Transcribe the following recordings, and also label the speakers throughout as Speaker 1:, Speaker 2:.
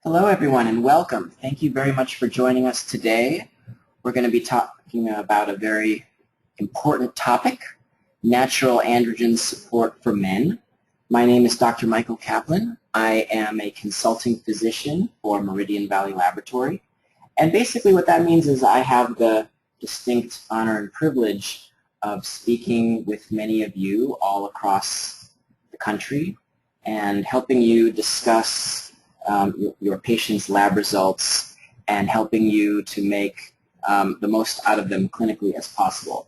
Speaker 1: Hello everyone and welcome. Thank you very much for joining us today. We're going to be talking about a very important topic, natural androgen support for men. My name is Dr. Michael Kaplan. I am a consulting physician for Meridian Valley Laboratory. And basically what that means is I have the distinct honor and privilege of speaking with many of you all across the country and helping you discuss your patient's lab results and helping you to make the most out of them clinically as possible.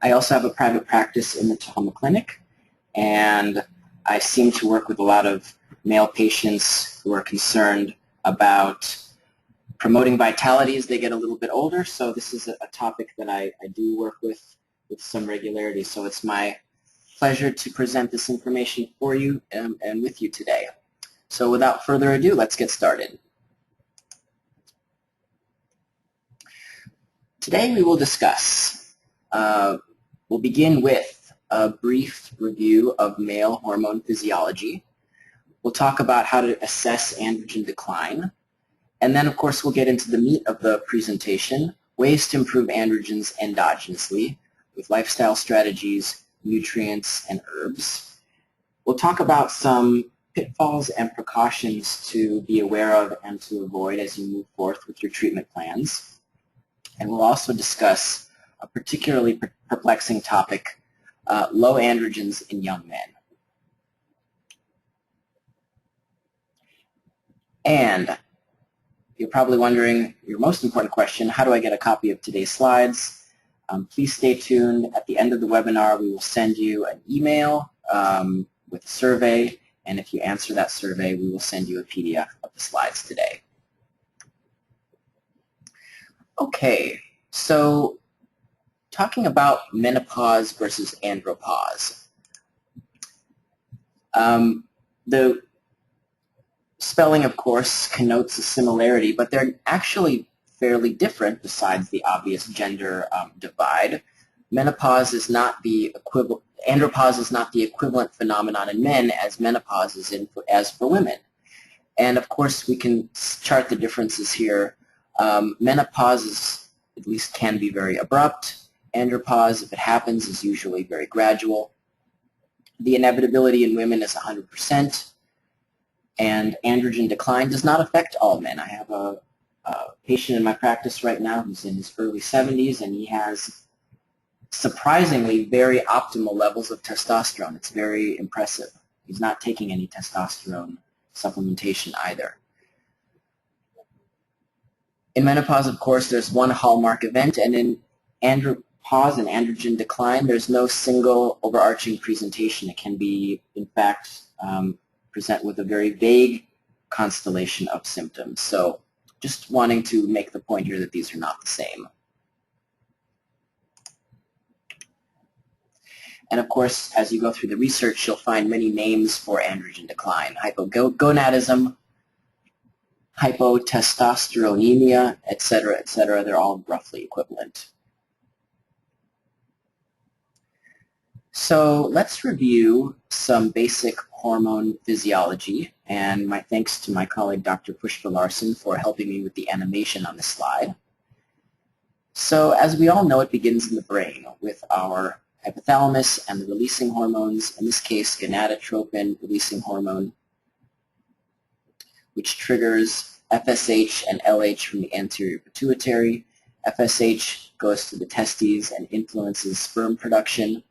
Speaker 1: I also have a private practice in the Tahoma Clinic, and I seem to work with a lot of male patients who are concerned about promoting vitality as they get a little bit older, so this is a topic that I do work with some regularity, so it's my pleasure to present this information for you and with you today. So without further ado, let's get started. Today we will discuss, we'll begin with a brief review of male hormone physiology. We'll talk about how to assess androgen decline. And then, of course, we'll get into the meat of the presentation, ways to improve androgens endogenously with lifestyle strategies, nutrients, and herbs. We'll talk about some pitfalls and precautions to be aware of and to avoid as you move forth with your treatment plans. And we'll also discuss a particularly perplexing topic, low androgens in young men. And you're probably wondering your most important question, how do I get a copy of today's slides? Please stay tuned. At the end of the webinar, we will send you an email with a survey. And if you answer that survey, we will send you a PDF of the slides today. Okay, so talking about menopause versus andropause. The spelling, of course, connotes a similarity, but they're actually fairly different besides the obvious gender divide. Menopause is not the equivalent. Andropause is not the equivalent phenomenon in men as menopause is as for women. And of course, we can chart the differences here. Menopause is, at least can be very abrupt. Andropause, if it happens, is usually very gradual. The inevitability in women is 100%. And androgen decline does not affect all men. I have a patient in my practice right now who's in his early 70s, and he has surprisingly very optimal levels of testosterone. It's very impressive. He's not taking any testosterone supplementation either. In menopause, of course, there's one hallmark event, and in andropause and androgen decline, there's no single overarching presentation. It can be, in fact, present with a very vague constellation of symptoms. So just wanting to make the point here that these are not the same. And of course, as you go through the research, you'll find many names for androgen decline. Hypogonadism, hypotestosteronemia, etc., etc. They're all roughly equivalent. So let's review some basic hormone physiology. And my thanks to my colleague, Dr. Pushpa Larson, for helping me with the animation on this slide. So as we all know, it begins in the brain with our hypothalamus and the releasing hormones, in this case gonadotropin releasing hormone, which triggers FSH and LH from the anterior pituitary. FSH goes to the testes and influences sperm production,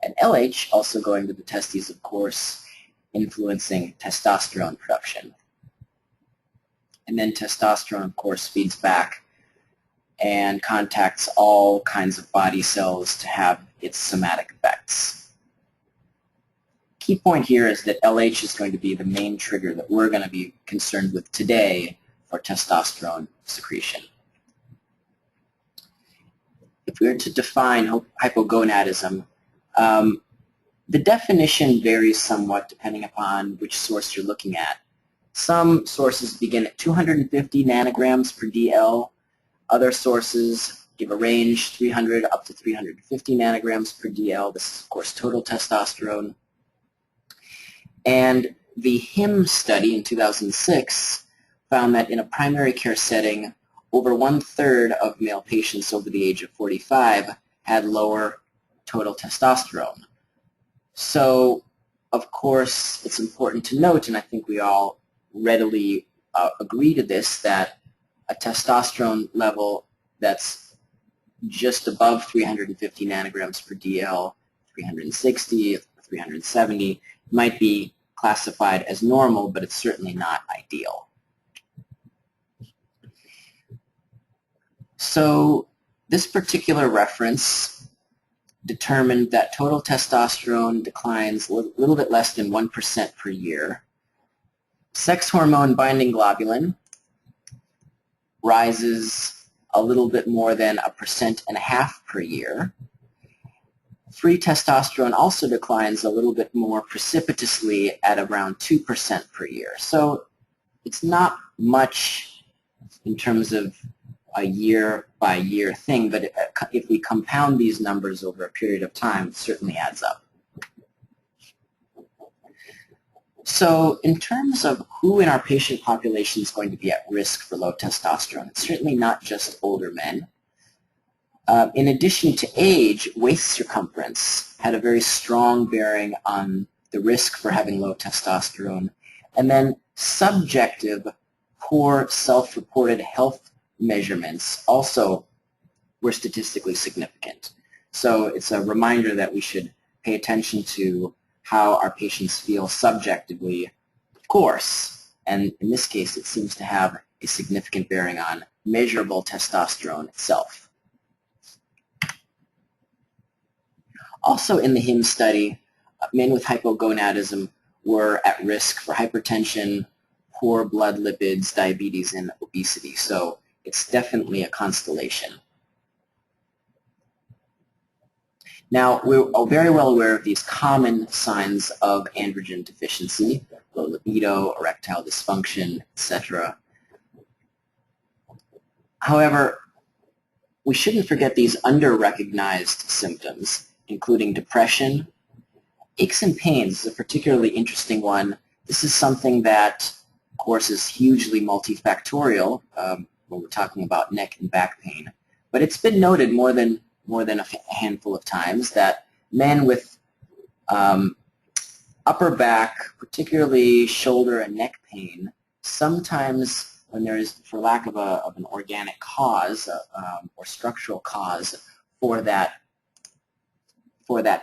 Speaker 1: and LH also going to the testes, of course, influencing testosterone production. And then testosterone, of course, feeds back and contacts all kinds of body cells to have its somatic effects. Key point here is that LH is going to be the main trigger that we're going to be concerned with today for testosterone secretion. If we were to define hypogonadism, the definition varies somewhat depending upon which source you're looking at. Some sources begin at 250 nanograms per DL. Other sources give a range, 300 up to 350 nanograms per DL. This is, of course, total testosterone. And the HIM study in 2006 found that in a primary care setting, over 1/3 of male patients over the age of 45 had lower total testosterone. So, of course, it's important to note, and I think we all readily agree to this, that a testosterone level that's just above 350 nanograms per DL, 360, 370, might be classified as normal, but it's certainly not ideal. So this particular reference determined that total testosterone declines a little bit less than 1% per year. Sex hormone binding globulin rises a little bit more than 1.5% per year. Free testosterone also declines a little bit more precipitously at around 2% per year. So it's not much in terms of a year-by-year thing, but if we compound these numbers over a period of time, it certainly adds up. So in terms of who in our patient population is going to be at risk for low testosterone, it's certainly not just older men. In addition to age, waist circumference had a very strong bearing on the risk for having low testosterone. And then subjective, poor self-reported health measurements also were statistically significant. So it's a reminder that we should pay attention to how our patients feel subjectively, of course, and in this case it seems to have a significant bearing on measurable testosterone itself. Also in the HIM study, men with hypogonadism were at risk for hypertension, poor blood lipids, diabetes, and obesity. So it's definitely a constellation. Now, we're very well aware of these common signs of androgen deficiency, low libido, erectile dysfunction, etc. However, we shouldn't forget these under-recognized symptoms, including depression. Aches and pains is a particularly interesting one. This is something that, of course, is hugely multifactorial when we're talking about neck and back pain. But it's been noted more than a handful of times that men with upper back, particularly shoulder and neck pain, sometimes when there is, for lack of an organic cause or structural cause for that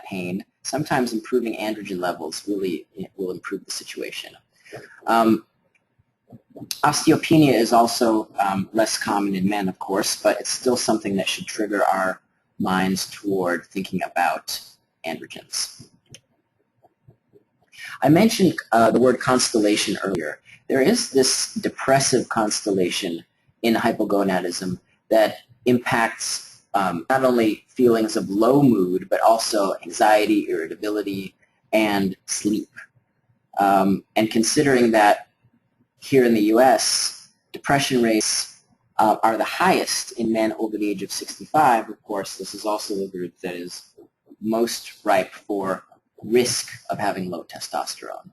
Speaker 1: pain, sometimes improving androgen levels really will improve the situation. Osteopenia is also less common in men, of course, but it's still something that should trigger our minds toward thinking about androgens. I mentioned the word constellation earlier. There is this depressive constellation in hypogonadism that impacts not only feelings of low mood, but also anxiety, irritability, and sleep. And considering that here in the U.S., depression rates are the highest in men over the age of 65, of course, this is also the group that is most ripe for risk of having low testosterone.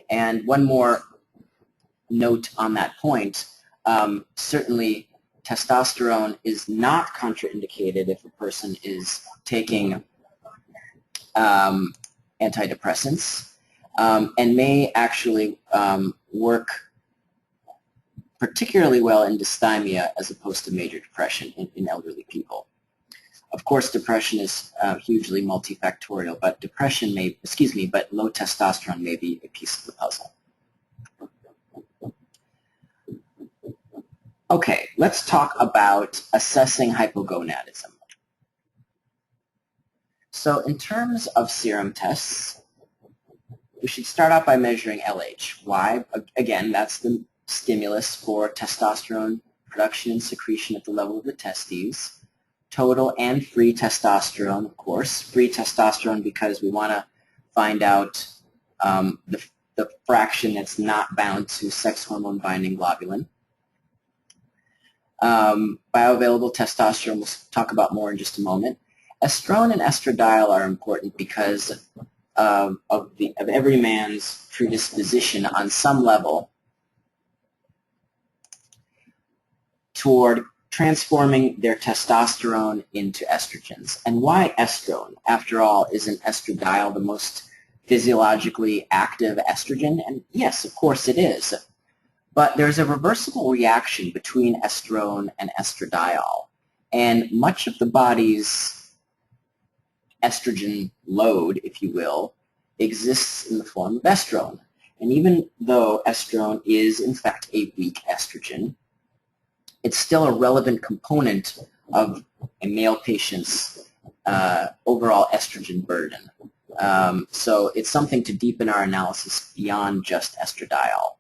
Speaker 1: And one more note on that point, certainly testosterone is not contraindicated if a person is taking antidepressants and may actually work particularly well in dysthymia as opposed to major depression in elderly people. Of course, depression is hugely multifactorial, but but low testosterone may be a piece of the puzzle. Okay, let's talk about assessing hypogonadism. So in terms of serum tests, we should start out by measuring LH. Why? Again, that's the stimulus for testosterone production and secretion at the level of the testes. Total and free testosterone, of course. Free testosterone because we want to find out the fraction that's not bound to sex hormone binding globulin. Bioavailable testosterone we'll talk about more in just a moment. Estrone and estradiol are important because of every man's predisposition on some level toward transforming their testosterone into estrogens. And why estrone? After all, isn't estradiol the most physiologically active estrogen? And yes, of course it is. But there's a reversible reaction between estrone and estradiol. And much of the body's estrogen load, if you will, exists in the form of estrone. And even though estrone is, in fact, a weak estrogen, it's still a relevant component of a male patient's overall estrogen burden. So it's something to deepen our analysis beyond just estradiol.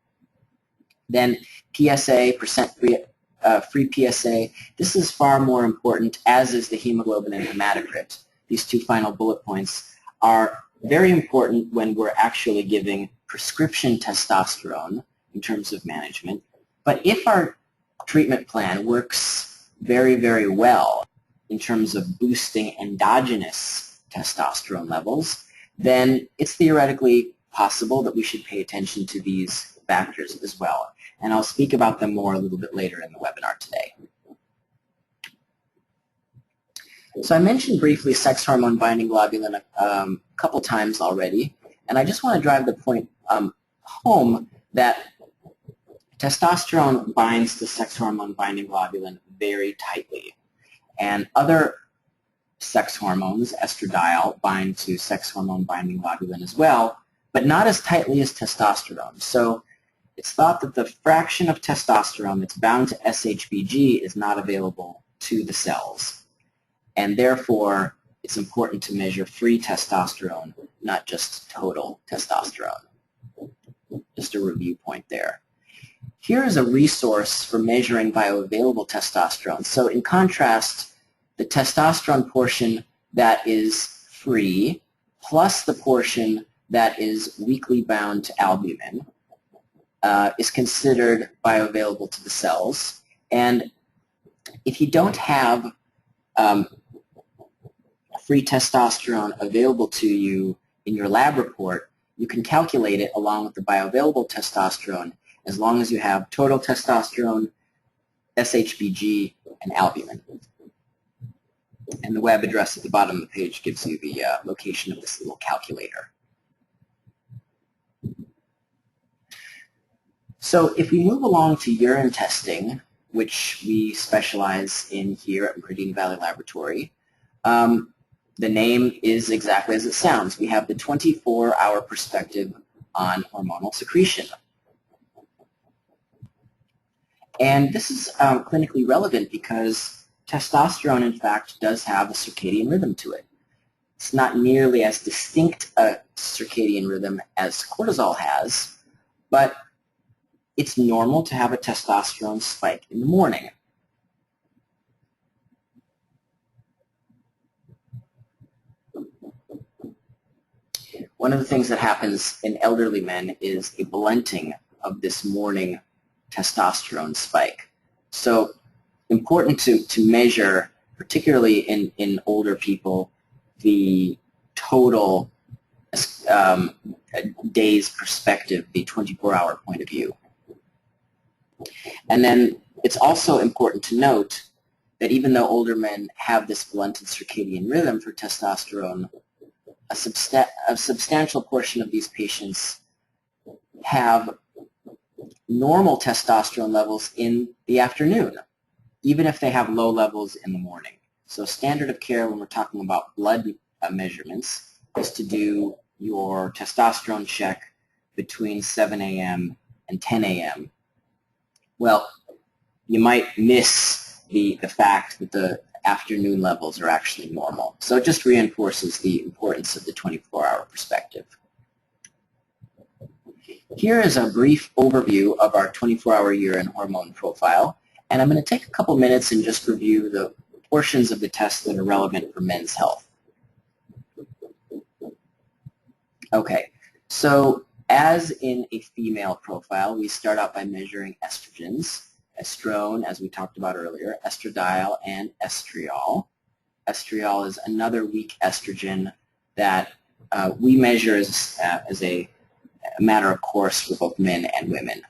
Speaker 1: Then PSA, free PSA, this is far more important, as is the hemoglobin and hematocrit. These two final bullet points are very important when we're actually giving prescription testosterone in terms of management. But if our treatment plan works very, very well in terms of boosting endogenous testosterone levels, then it's theoretically possible that we should pay attention to these factors as well. And I'll speak about them more a little bit later in the webinar today. So I mentioned briefly sex hormone binding globulin a couple times already, and I just want to drive the point home that testosterone binds to sex hormone binding globulin very tightly, and other sex hormones, estradiol, bind to sex hormone binding globulin as well, but not as tightly as testosterone. So it's thought that the fraction of testosterone that's bound to SHBG is not available to the cells, and therefore it's important to measure free testosterone, not just total testosterone. Just a review point there. Here is a resource for measuring bioavailable testosterone. So in contrast, the testosterone portion that is free plus the portion that is weakly bound to albumin is considered bioavailable to the cells. And if you don't have free testosterone available to you in your lab report, you can calculate it along with the bioavailable testosterone as long as you have total testosterone, SHBG, and albumin. And the web address at the bottom of the page gives you the location of this little calculator. So if we move along to urine testing, which we specialize in here at Meridian Valley Laboratory, the name is exactly as it sounds. We have the 24-hour perspective on hormonal secretion. And this is clinically relevant because testosterone, in fact, does have a circadian rhythm to it. It's not nearly as distinct a circadian rhythm as cortisol has, but it's normal to have a testosterone spike in the morning. One of the things that happens in elderly men is a blunting of this morning testosterone spike. So important to measure, particularly in older people, the total day's perspective, the 24-hour point of view. And then it's also important to note that even though older men have this blunted circadian rhythm for testosterone, a substantial portion of these patients have normal testosterone levels in the afternoon, even if they have low levels in the morning. So standard of care when we're talking about blood measurements is to do your testosterone check between 7 a.m. and 10 a.m. Well, you might miss the fact that the afternoon levels are actually normal. So it just reinforces the importance of the 24-hour perspective. Here is a brief overview of our 24-hour urine hormone profile, and I'm going to take a couple minutes and just review the portions of the test that are relevant for men's health. Okay, so as in a female profile, we start out by measuring estrogens, estrone, as we talked about earlier, estradiol, and estriol. Estriol is another weak estrogen that we measure as a matter of course for both men and women.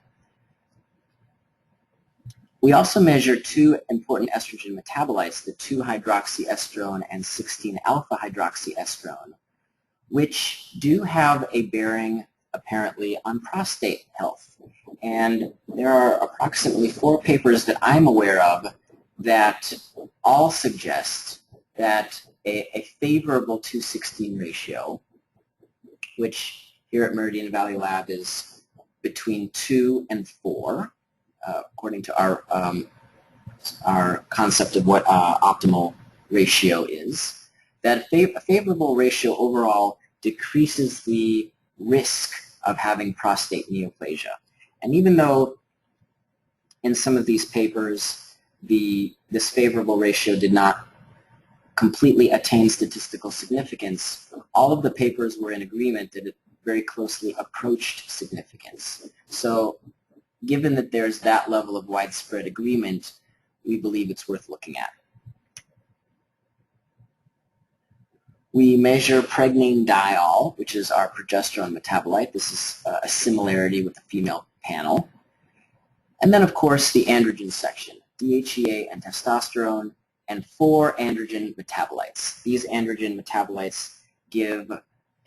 Speaker 1: We also measure two important estrogen metabolites, the 2-hydroxyestrone and 16-alpha-hydroxyestrone, which do have a bearing apparently on prostate health. And there are approximately 4 papers that I'm aware of that all suggest that a favorable 2:16 ratio, which here at Meridian Valley Lab is between 2 and 4, according to our concept of what optimal ratio is, that a favorable ratio overall decreases the risk of having prostate neoplasia. And even though in some of these papers this favorable ratio did not completely attain statistical significance, all of the papers were in agreement that it very closely approached significance. So given that there's that level of widespread agreement, we believe it's worth looking at. We measure pregnadiol, which is our progesterone metabolite. This is a similarity with the female panel. And then, of course, the androgen section, DHEA and testosterone, and 4 androgen metabolites. These androgen metabolites give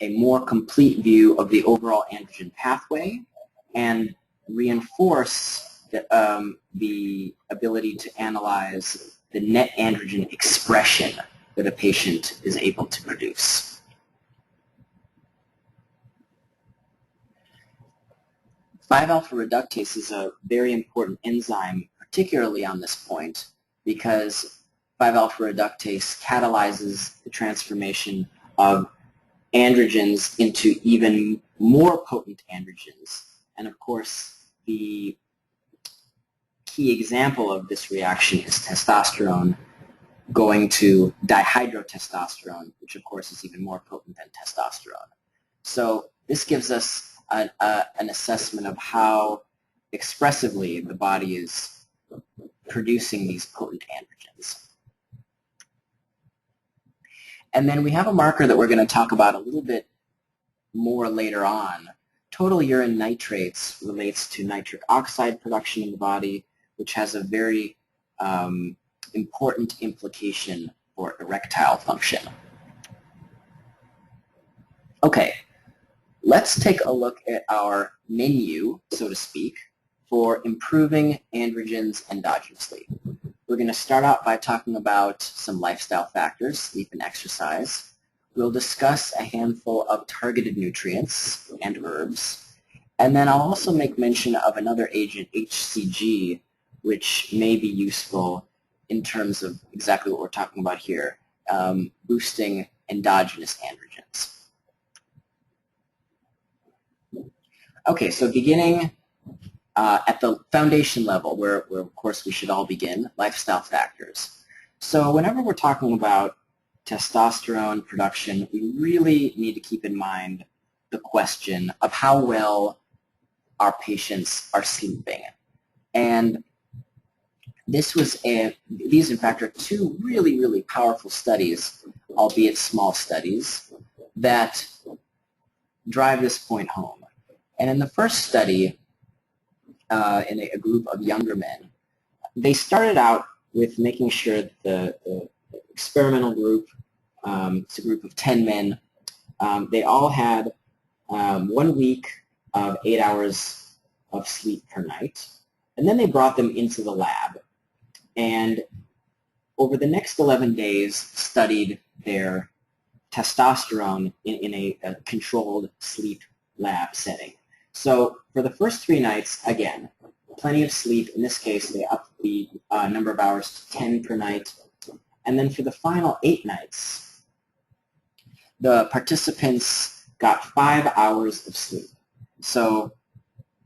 Speaker 1: a more complete view of the overall androgen pathway and reinforce the ability to analyze the net androgen expression that a patient is able to produce. 5-alpha reductase is a very important enzyme, particularly on this point, because 5-alpha reductase catalyzes the transformation of androgens into even more potent androgens. And of course, the key example of this reaction is testosterone going to dihydrotestosterone, which of course is even more potent than testosterone. So this gives us an assessment of how expressively the body is producing these potent androgens. And then we have a marker that we're going to talk about a little bit more later on. Total urine nitrates relates to nitric oxide production in the body, which has a very important implication for erectile function. Okay, let's take a look at our menu, so to speak, for improving androgens endogenously. We're going to start out by talking about some lifestyle factors, sleep and exercise. We'll discuss a handful of targeted nutrients and herbs. And then I'll also make mention of another agent, HCG, which may be useful in terms of exactly what we're talking about here, boosting endogenous androgens. Okay, so beginning at the foundation level, where of course we should all begin, lifestyle factors. So whenever we're talking about testosterone production, we really need to keep in mind the question of how well our patients are sleeping. And these in fact are 2 really, really powerful studies, albeit small studies, that drive this point home. And in the first study, in a group of younger men, they started out with making sure that the experimental group, it's a group of 10 men, they all had 1 week of 8 hours of sleep per night, and then they brought them into the lab, and over the next 11 days studied their testosterone in a controlled sleep lab setting. So for the first 3 nights, again, plenty of sleep. In this case, they upped the number of hours to 10 per night. And then for the final 8 nights, the participants got 5 hours of sleep. So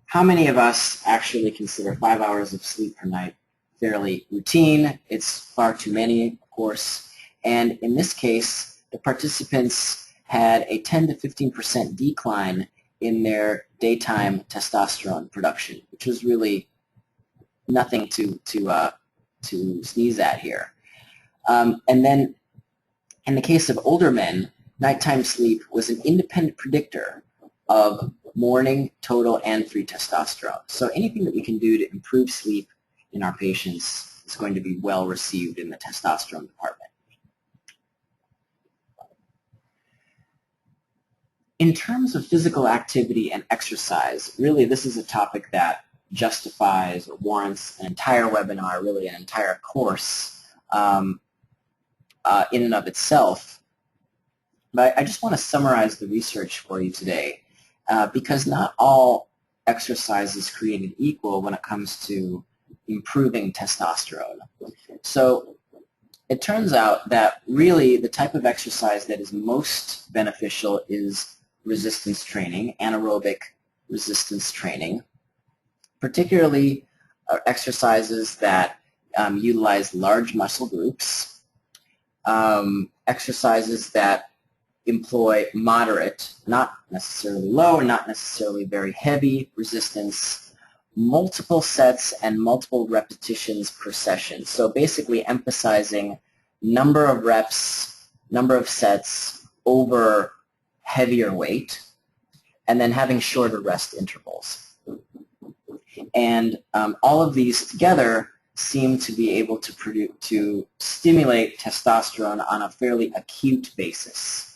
Speaker 1: how many of us actually consider 5 hours of sleep per night fairly routine? It's far too many, of course. And in this case, the participants had a 10 to 15% decline in their daytime testosterone production, which was really nothing to sneeze at here. And then in the case of older men, nighttime sleep was an independent predictor of morning total and free testosterone. So anything that we can do to improve sleep in our patients is going to be well received in the testosterone department. In terms of physical activity and exercise, really this is a topic that justifies or warrants an entire webinar, really an entire course in and of itself. But I just want to summarize the research for you today because not all exercise is created equal when it comes to improving testosterone. So it turns out that really the type of exercise that is most beneficial is resistance training, anaerobic resistance training, particularly exercises that utilize large muscle groups, exercises that employ moderate, not necessarily low, not necessarily very heavy resistance, multiple sets and multiple repetitions per session. So basically emphasizing number of reps, number of sets over heavier weight, and then having shorter rest intervals. And all of these together seem to be able to stimulate testosterone on a fairly acute basis.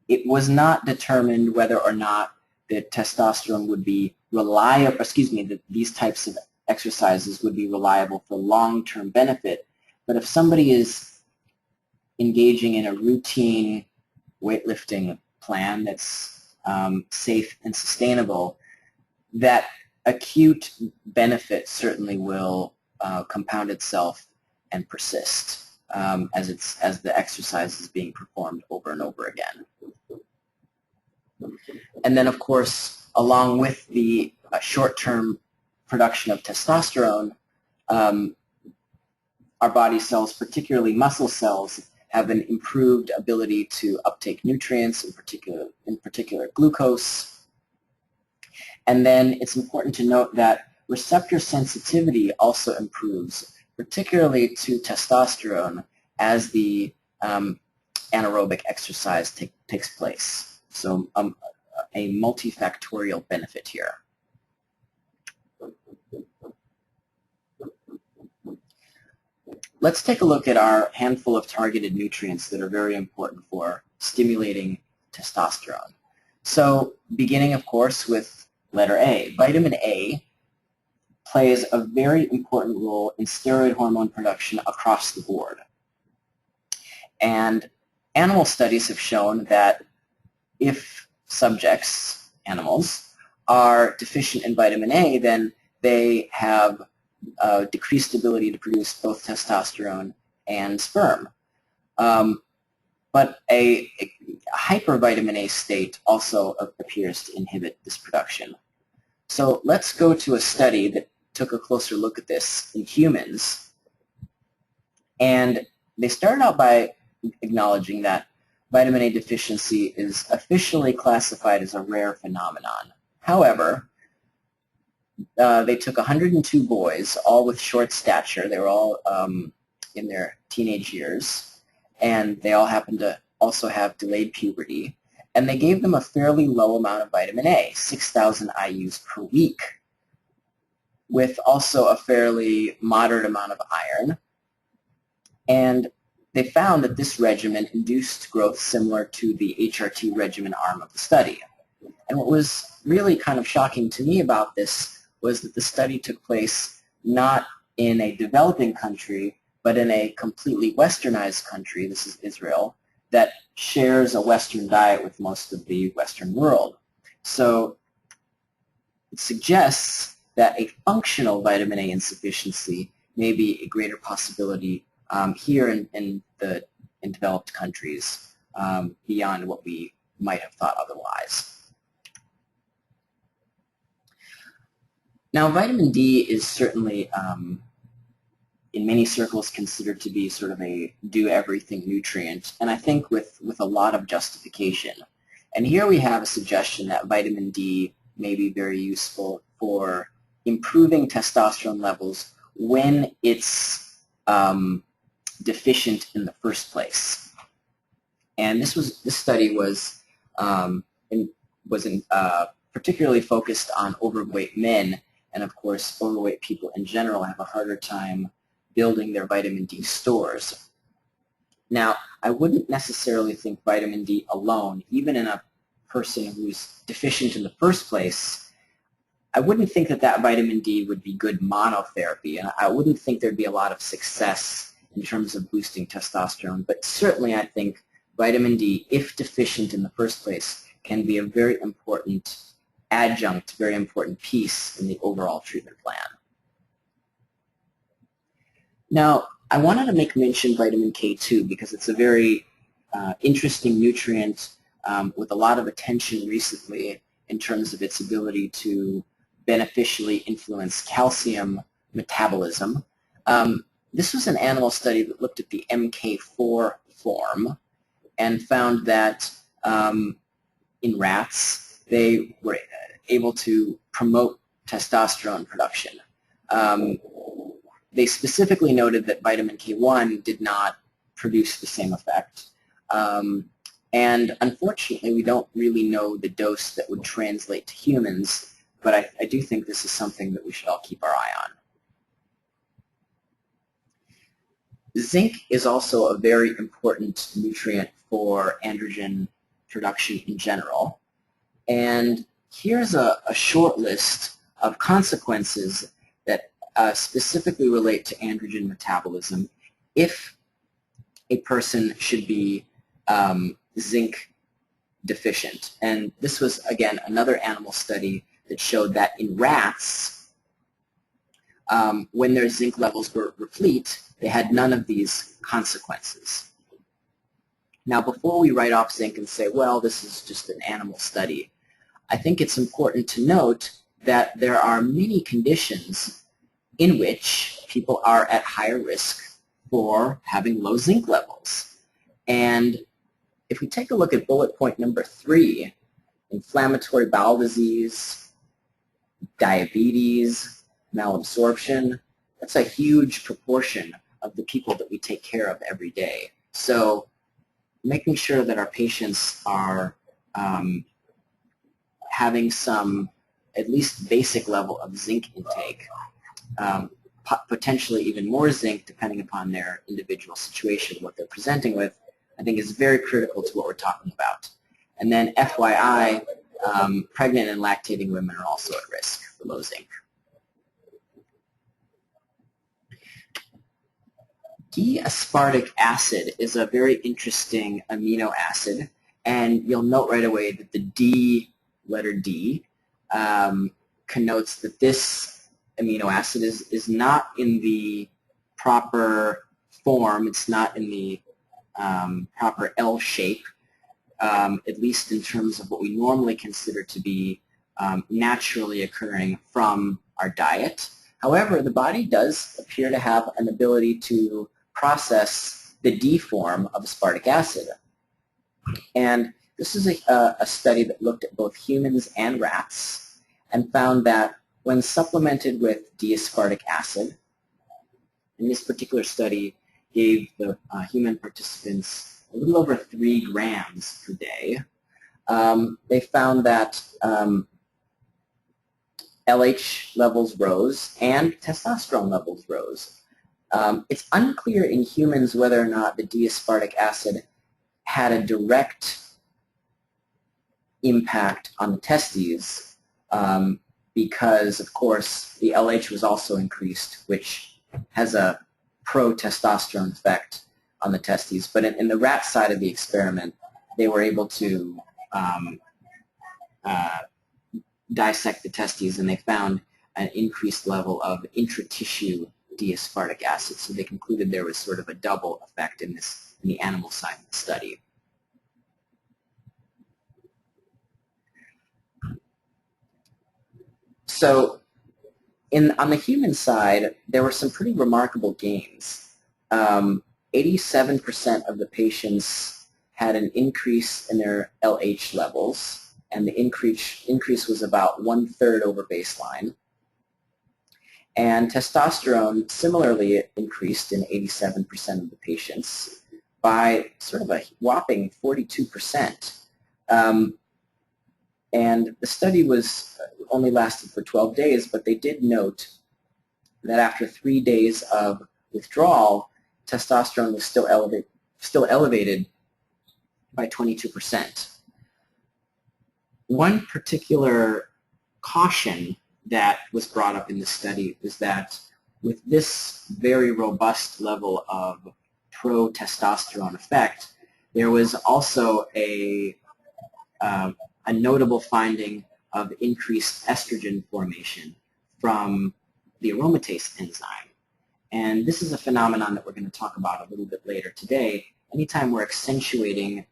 Speaker 1: It was not determined whether or not the testosterone would be reliable, that these types of exercises would be reliable for long-term benefit. But if somebody is engaging in a routine weightlifting plan that's safe and sustainable, that acute benefit certainly will compound itself and persist as the exercise is being performed over and over again. And then, of course, along with the short-term production of testosterone, our body cells, particularly muscle cells, have an improved ability to uptake nutrients, in particular glucose. And then it's important to note that receptor sensitivity also improves, particularly to testosterone, as the anaerobic exercise takes place. So a multifactorial benefit here. Let's take a look at our handful of targeted nutrients that are very important for stimulating testosterone. So beginning, of course, with letter A. Vitamin A plays a very important role in steroid hormone production across the board. And animal studies have shown that if subjects, animals, are deficient in vitamin A, then they have decreased ability to produce both testosterone and sperm. But a hypervitamin A state also appears to inhibit this production. So let's go to a study that took a closer look at this in humans. And they started out by acknowledging that vitamin A deficiency is officially classified as a rare phenomenon. However, they took 102 boys, all with short stature. They were all in their teenage years, and they all happened to also have delayed puberty. And they gave them a fairly low amount of vitamin A, 6,000 IUs per week, with also a fairly moderate amount of iron. And they found that this regimen induced growth similar to the HRT regimen arm of the study. And what was really kind of shocking to me about this was that the study took place not in a developing country, but in a completely westernized country, this is Israel, that shares a Western diet with most of the Western world. So it suggests that a functional vitamin A insufficiency may be a greater possibility here in developed countries beyond what we might have thought otherwise. Now, vitamin D is certainly, in many circles, considered to be sort of a do-everything nutrient, and I think with a lot of justification. And here we have a suggestion that vitamin D may be very useful for improving testosterone levels when it's deficient in the first place. And this study was particularly focused on overweight men, and of course overweight people in general have a harder time building their vitamin D stores. Now, I wouldn't necessarily think vitamin D alone, even in a person who's deficient in the first place, I wouldn't think that vitamin D would be good monotherapy, and I wouldn't think there'd be a lot of success in terms of boosting testosterone, but certainly I think vitamin D, if deficient in the first place, can be a very important adjunct, very important piece in the overall treatment plan. Now, I wanted to make mention vitamin K2 because it's a very interesting nutrient with a lot of attention recently in terms of its ability to beneficially influence calcium metabolism. This was an animal study that looked at the MK4 form and found that in rats they were able to promote testosterone production. They specifically noted that vitamin K1 did not produce the same effect. And unfortunately, we don't really know the dose that would translate to humans, but I do think this is something that we should all keep our eye on. Zinc is also a very important nutrient for androgen production in general. And here's a short list of consequences that specifically relate to androgen metabolism if a person should be zinc deficient. And this was, again, another animal study that showed that in rats, when their zinc levels were replete, they had none of these consequences. Now, before we write off zinc and say, well, this is just an animal study, I think it's important to note that there are many conditions in which people are at higher risk for having low zinc levels. And if we take a look at bullet point number 3, inflammatory bowel disease, diabetes, malabsorption, that's a huge proportion of the people that we take care of every day. So making sure that our patients are having some at least basic level of zinc intake, potentially even more zinc depending upon their individual situation, what they're presenting with, I think is very critical to what we're talking about. And then FYI, pregnant and lactating women are also at risk for low zinc. D-aspartic acid is a very interesting amino acid, and you'll note right away that the D, letter D, connotes that this amino acid is not in the proper form, it's not in the proper L shape, at least in terms of what we normally consider to be naturally occurring from our diet. However, the body does appear to have an ability to process the D form of aspartic acid. And this is a study that looked at both humans and rats and found that when supplemented with D-aspartic acid, in this particular study gave the human participants a little over 3 grams per day, they found that LH levels rose and testosterone levels rose. It's unclear in humans whether or not the D-aspartic acid had a direct impact on the testes because, of course, the LH was also increased, which has a pro-testosterone effect on the testes. But in the rat side of the experiment, they were able to dissect the testes, and they found an increased level of intratissue D-aspartic acid. So they concluded there was sort of a double effect in the animal side of the study. So on the human side, there were some pretty remarkable gains. 87% of the patients had an increase in their LH levels, and the increase was about 1/3 over baseline. And testosterone similarly increased in 87% of the patients, by sort of a whopping 42%. And the study was only lasted for 12 days, but they did note that after 3 days of withdrawal, testosterone was still elevated by 22%. One particular caution that was brought up in the study was that with this very robust level of pro-testosterone effect, there was also a notable finding of increased estrogen formation from the aromatase enzyme. And this is a phenomenon that we're going to talk about a little bit later today. Anytime we're accentuating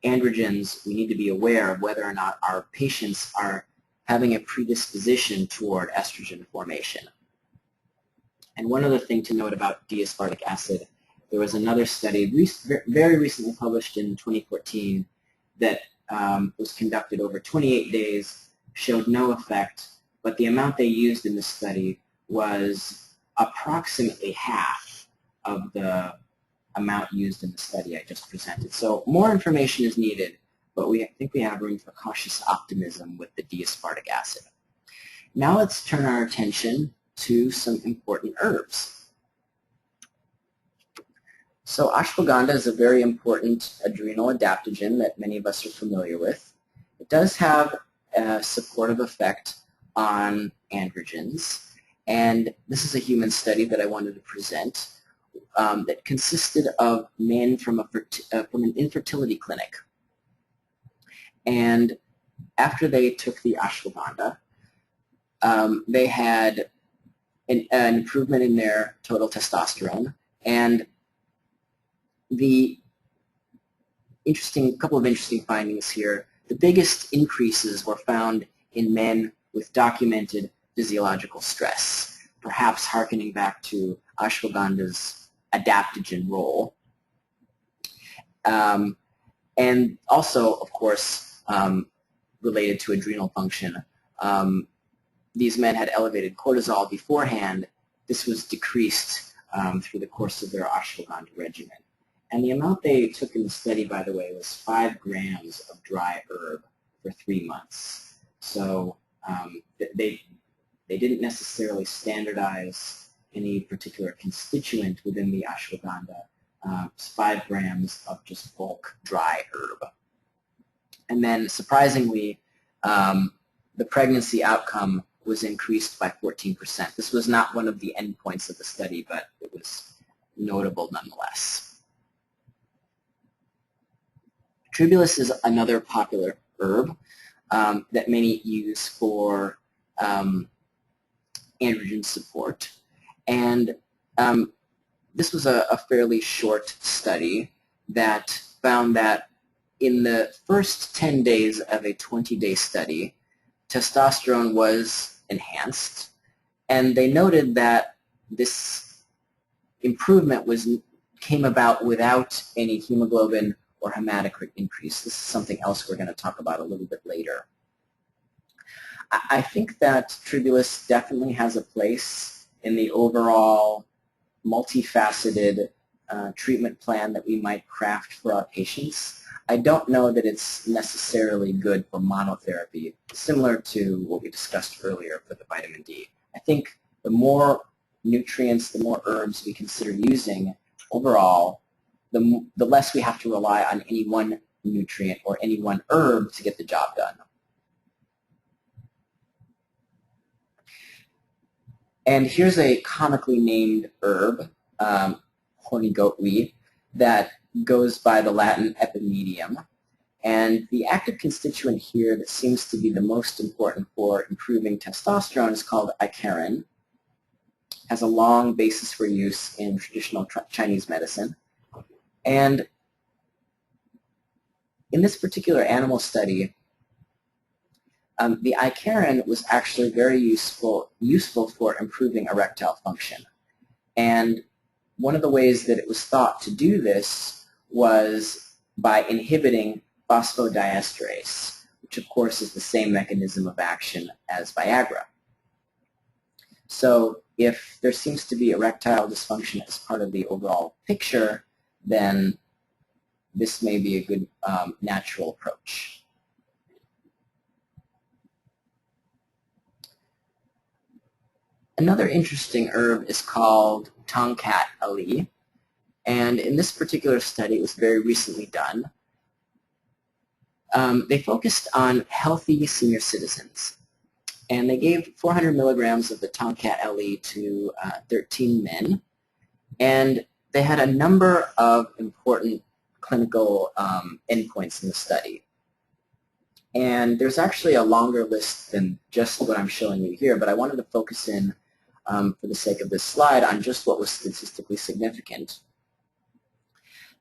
Speaker 1: androgens, we need to be aware of whether or not our patients are having a predisposition toward estrogen formation. And one other thing to note about D-aspartic acid, there was another study very recently published in 2014 that was conducted over 28 days, showed no effect, but the amount they used in the study was approximately half of the amount used in the study I just presented. So more information is needed, but I think we have room for cautious optimism with the D-aspartic acid. Now let's turn our attention to some important herbs. So ashwagandha is a very important adrenal adaptogen that many of us are familiar with. It does have a supportive effect on androgens, and this is a human study that I wanted to present that consisted of men from an infertility clinic. And after they took the ashwagandha, they had an improvement in their total testosterone, and the couple of interesting findings here. The biggest increases were found in men with documented physiological stress, perhaps hearkening back to ashwagandha's adaptogen role. And also, of course, related to adrenal function. These men had elevated cortisol beforehand. This was decreased through the course of their ashwagandha regimen. And the amount they took in the study, by the way, was 5 grams of dry herb for 3 months. So they didn't necessarily standardize any particular constituent within the ashwagandha. It's 5 grams of just bulk dry herb. And then, surprisingly, the pregnancy outcome was increased by 14%. This was not one of the endpoints of the study, but it was notable nonetheless. Tribulus is another popular herb that many use for androgen support. And this was a fairly short study that found that in the first 10 days of a 20-day study, testosterone was enhanced, and they noted that this improvement came about without any hemoglobin or hematocrit increase. This is something else we're going to talk about a little bit later. I think that Tribulus definitely has a place in the overall multifaceted treatment plan that we might craft for our patients. I don't know that it's necessarily good for monotherapy, similar to what we discussed earlier for the vitamin D. I think the more nutrients, the more herbs we consider using overall, the less we have to rely on any one nutrient or any one herb to get the job done. And here's a comically named herb, horny goatweed, that goes by the Latin epimedium. And the active constituent here that seems to be the most important for improving testosterone is called icariin. It has a long basis for use in traditional Chinese medicine. And in this particular animal study, the icariin was actually very useful for improving erectile function. And one of the ways that it was thought to do this was by inhibiting phosphodiesterase, which of course is the same mechanism of action as Viagra. So if there seems to be erectile dysfunction as part of the overall picture, then this may be a good natural approach. Another interesting herb is called Tongkat Ali, and in this particular study, it was very recently done. They focused on healthy senior citizens, and they gave 400 milligrams of the Tongkat Ali to 13 men, and they had a number of important clinical endpoints in the study. And there's actually a longer list than just what I'm showing you here, but I wanted to focus in, for the sake of this slide, on just what was statistically significant.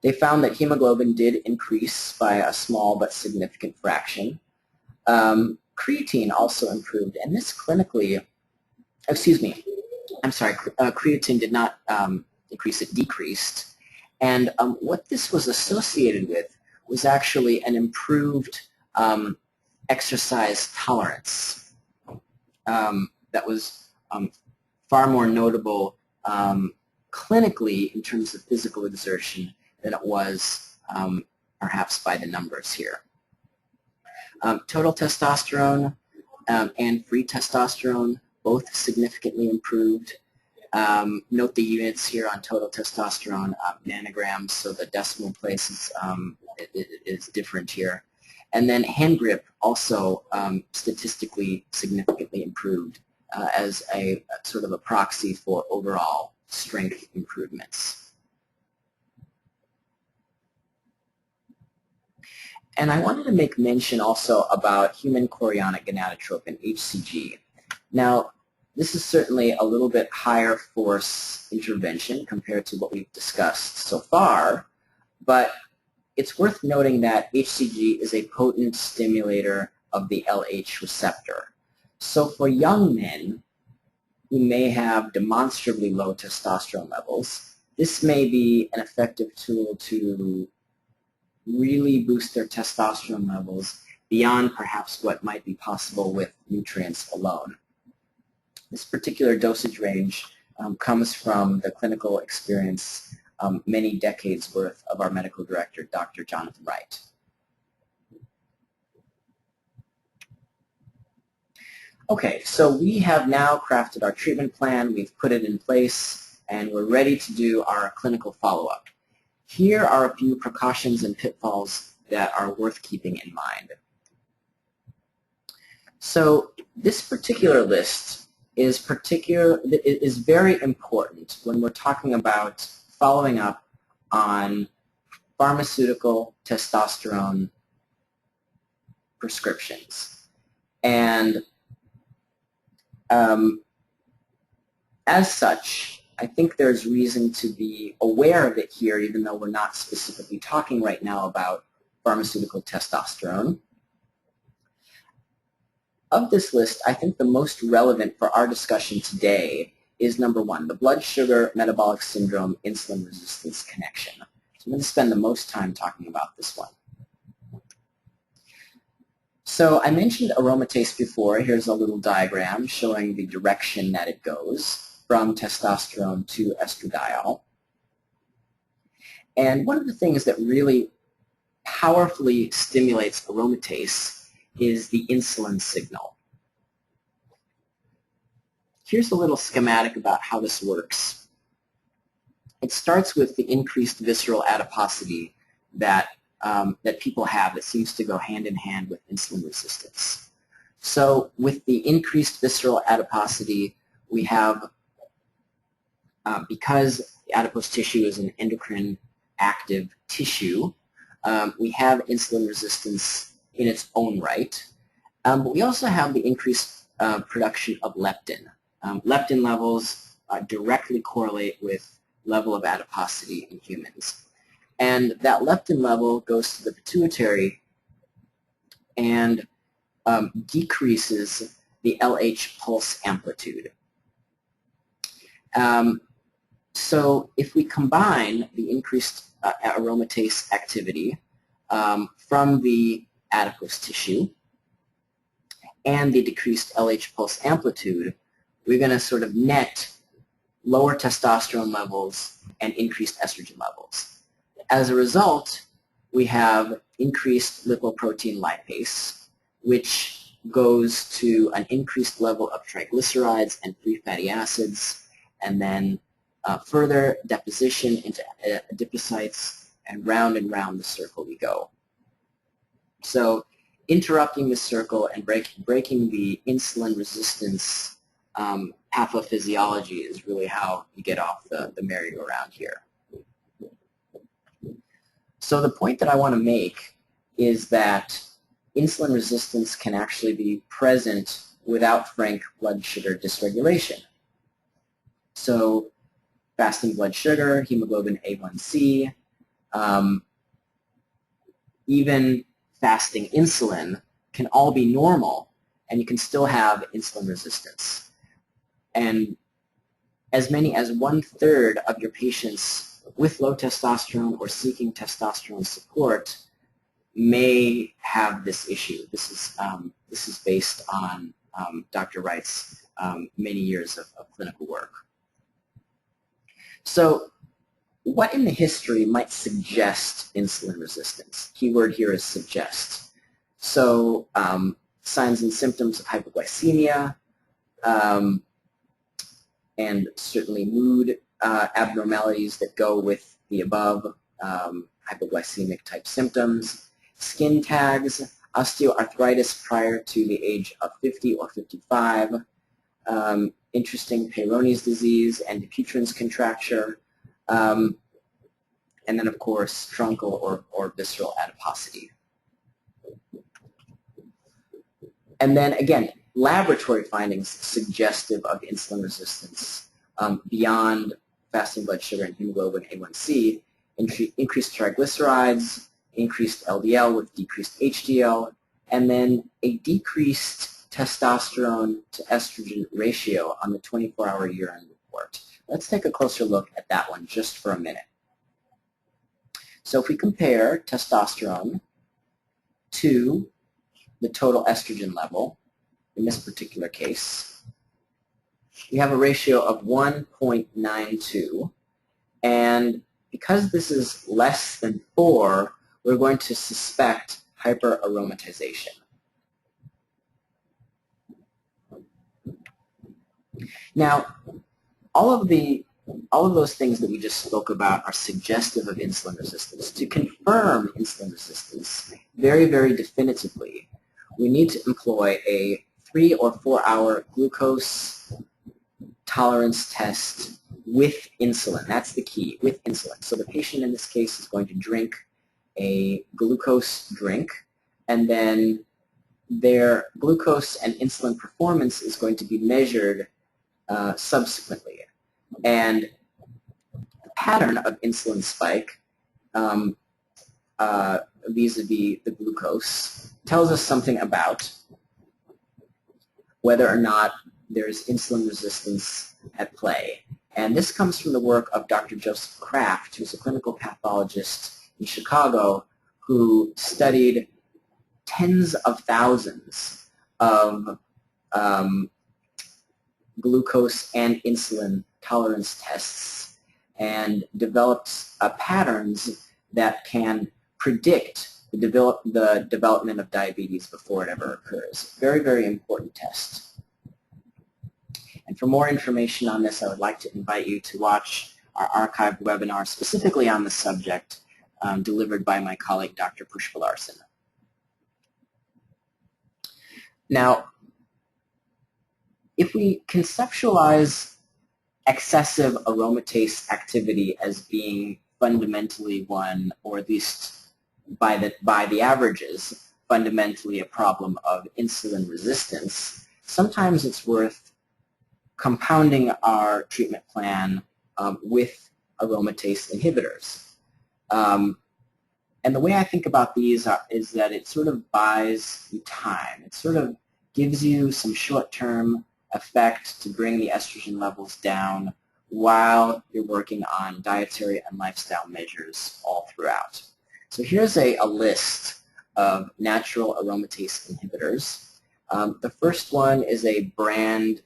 Speaker 1: They found that hemoglobin did increase by a small but significant fraction. Creatine also improved, and this clinically, creatine did not increase, it decreased. And what this was associated with was actually an improved exercise tolerance that was far more notable clinically in terms of physical exertion than it was perhaps by the numbers here. Total testosterone and free testosterone both significantly improved. Note the units here on total testosterone, nanograms, so the decimal place is different here. And then hand grip also statistically significantly improved as a sort of a proxy for overall strength improvements. And I wanted to make mention also about human chorionic gonadotropin, HCG. Now, this is certainly a little bit higher force intervention compared to what we've discussed so far, but it's worth noting that HCG is a potent stimulator of the LH receptor. So for young men who may have demonstrably low testosterone levels, this may be an effective tool to really boost their testosterone levels beyond perhaps what might be possible with nutrients alone. This particular dosage range comes from the clinical experience many decades worth of our medical director, Dr. Jonathan Wright. Okay, so we have now crafted our treatment plan, we've put it in place, and we're ready to do our clinical follow-up. Here are a few precautions and pitfalls that are worth keeping in mind. So this particular list is very important when we're talking about following up on pharmaceutical testosterone prescriptions. And as such, I think there's reason to be aware of it here, even though we're not specifically talking right now about pharmaceutical testosterone. Of this list, I think the most relevant for our discussion today is number one, the blood sugar metabolic syndrome insulin resistance connection. So I'm going to spend the most time talking about this one. So I mentioned aromatase before. Here's a little diagram showing the direction that it goes from testosterone to estradiol. And one of the things that really powerfully stimulates aromatase is the insulin signal. Here's a little schematic about how this works. It starts with the increased visceral adiposity that people have that seems to go hand in hand with insulin resistance. So with the increased visceral adiposity, we have, because the adipose tissue is an endocrine active tissue, we have insulin resistance in its own right. But we also have the increased production of leptin. Leptin levels directly correlate with level of adiposity in humans. And that leptin level goes to the pituitary and decreases the LH pulse amplitude. So if we combine the increased aromatase activity from the adipose tissue and the decreased LH pulse amplitude, we're going to sort of net lower testosterone levels and increased estrogen levels. As a result, we have increased lipoprotein lipase, which goes to an increased level of triglycerides and free fatty acids, and then further deposition into adipocytes, and round the circle we go. So interrupting the circle and breaking the insulin resistance pathophysiology is really how you get off the merry-go-round here. So the point that I want to make is that insulin resistance can actually be present without frank blood sugar dysregulation. So fasting blood sugar, hemoglobin A1C, even fasting insulin can all be normal, and you can still have insulin resistance. And as many as 1/3 of your patients with low testosterone or seeking testosterone support may have this issue. This is based on Dr. Wright's many years of clinical work. So what in the history might suggest insulin resistance? Keyword here is suggest. So signs and symptoms of hypoglycemia, and certainly mood abnormalities that go with the above hypoglycemic type symptoms, skin tags, osteoarthritis prior to the age of 50 or 55, interesting Peyronie's disease and Dupuytren's contracture, and then of course truncal or visceral adiposity. And then again, laboratory findings suggestive of insulin resistance beyond fasting blood sugar and hemoglobin A1C, increased triglycerides, increased LDL with decreased HDL, and then a decreased testosterone to estrogen ratio on the 24-hour urine report. Let's take a closer look at that one just for a minute. So if we compare testosterone to the total estrogen level, in this particular case, we have a ratio of 1.92, and because this is less than 4, we're going to suspect hyperaromatization. Now, all of those things that we just spoke about are suggestive of insulin resistance. To confirm insulin resistance very, very definitively, we need to employ a 3 or 4 hour glucose tolerance test with insulin. That's the key, with insulin. So the patient in this case is going to drink a glucose drink, and then their glucose and insulin performance is going to be measured subsequently. And the pattern of insulin spike vis-a-vis the glucose tells us something about whether or not there is insulin resistance at play. And this comes from the work of Dr. Joseph Kraft, who's a clinical pathologist in Chicago, who studied tens of thousands of glucose and insulin tolerance tests and developed patterns that can predict the development of diabetes before it ever occurs. Very, very important test. And for more information on this, I would like to invite you to watch our archived webinar specifically on the subject delivered by my colleague, Dr. Pushpa Larson. Now, if we conceptualize excessive aromatase activity as being fundamentally one, or at least by the averages, fundamentally a problem of insulin resistance, sometimes it's worth compounding our treatment plan with aromatase inhibitors. And the way I think about these is that it sort of buys you time. It sort of gives you some short-term effect to bring the estrogen levels down while you're working on dietary and lifestyle measures all throughout. So here's a list of natural aromatase inhibitors. The first one is a brand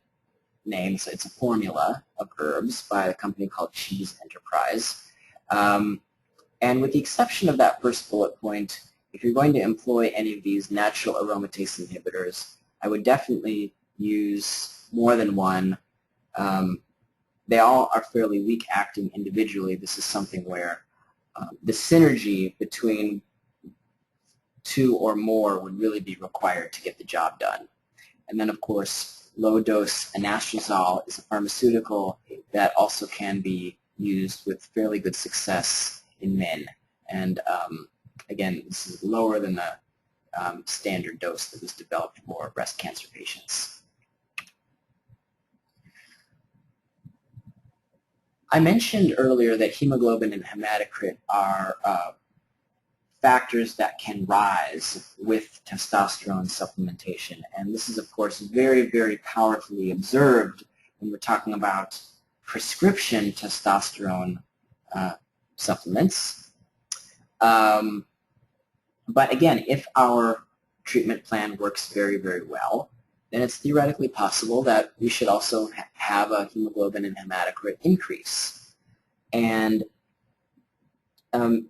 Speaker 1: name, so it's a formula of herbs by a company called Cheese Enterprise. And with the exception of that first bullet point, if you're going to employ any of these natural aromatase inhibitors, I would definitely use more than one. They all are fairly weak acting individually. This is something where the synergy between two or more would really be required to get the job done. And then, of course, low-dose anastrozole is a pharmaceutical that also can be used with fairly good success in men. And again, this is lower than the standard dose that was developed for breast cancer patients. I mentioned earlier that hemoglobin and hematocrit are factors that can rise with testosterone supplementation. And this is, of course, very, very powerfully observed when we're talking about prescription testosterone supplements. But again, if our treatment plan works very, very well, then it's theoretically possible that we should also have a hemoglobin and hematocrit increase. And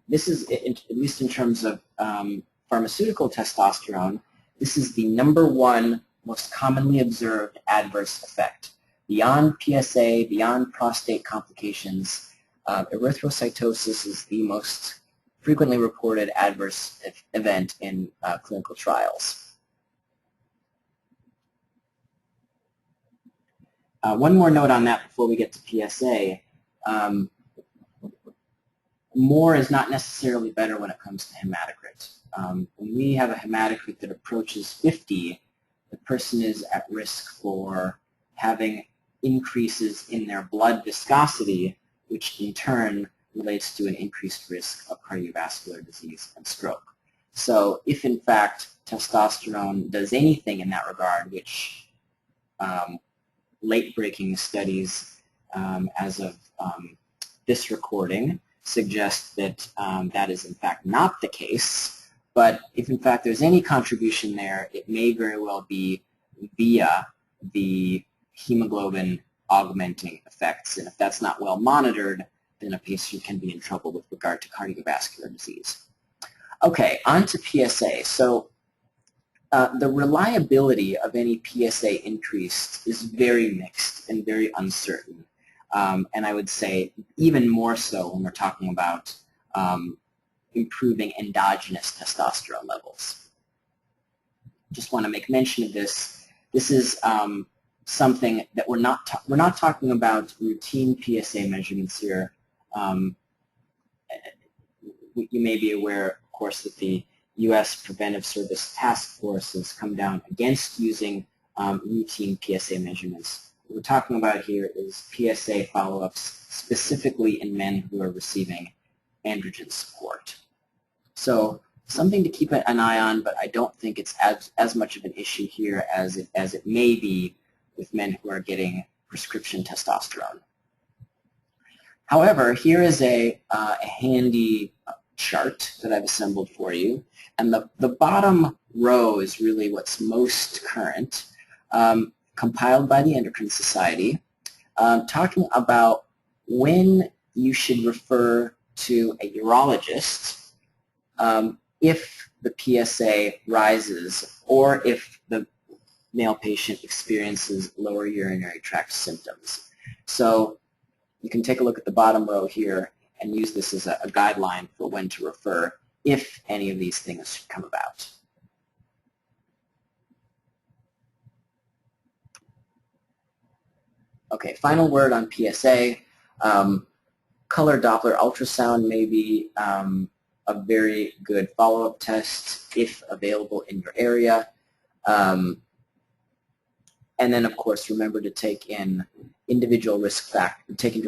Speaker 1: this is, at least in terms of pharmaceutical testosterone, this is the #1 most commonly observed adverse effect. Beyond PSA, beyond prostate complications, erythrocytosis is the most frequently reported adverse event in clinical trials. One more note on that before we get to PSA. More is not necessarily better when it comes to hematocrit. When we have a hematocrit that approaches 50, the person is at risk for having increases in their blood viscosity, which in turn relates to an increased risk of cardiovascular disease and stroke. So if in fact testosterone does anything in that regard, which late-breaking studies as of this recording suggest that that is in fact not the case, but if in fact there's any contribution there, it may very well be via the hemoglobin augmenting effects, and if that's not well monitored, then a patient can be in trouble with regard to cardiovascular disease. Okay, on to PSA. So the reliability of any PSA increase is very mixed and very uncertain. And I would say even more so when we're talking about improving endogenous testosterone levels. Just want to make mention of this. This is something that we're not talking about routine PSA measurements here. You may be aware, of course, that the U.S. Preventive Service Task Force has come down against using routine PSA measurements. What we're talking about here is PSA follow-ups specifically in men who are receiving androgen support. So something to keep an eye on, but I don't think it's as much of an issue here as it may be with men who are getting prescription testosterone. However, here is a handy chart that I've assembled for you, and the bottom row is really what's most current, compiled by the Endocrine Society, talking about when you should refer to a urologist if the PSA rises or if the male patient experiences lower urinary tract symptoms. So you can take a look at the bottom row here and use this as a guideline for when to refer if any of these things should come about. Okay, final word on PSA. Color Doppler ultrasound may be a very good follow-up test if available in your area. And then, of course, remember to take into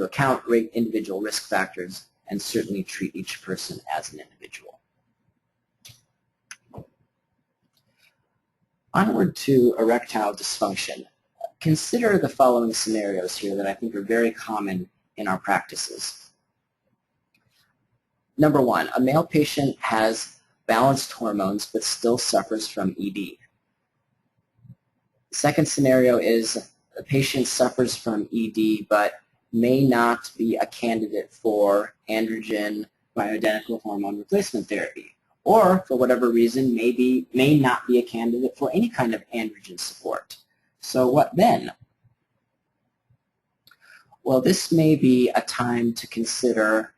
Speaker 1: account individual risk factors and certainly treat each person as an individual. Onward to erectile dysfunction. Consider the following scenarios here that I think are very common in our practices. Number one, a male patient has balanced hormones but still suffers from ED. The second scenario is the patient suffers from ED but may not be a candidate for androgen bioidentical hormone replacement therapy, or for whatever reason may not be a candidate for any kind of androgen support. So what then? Well, this may be a time to consider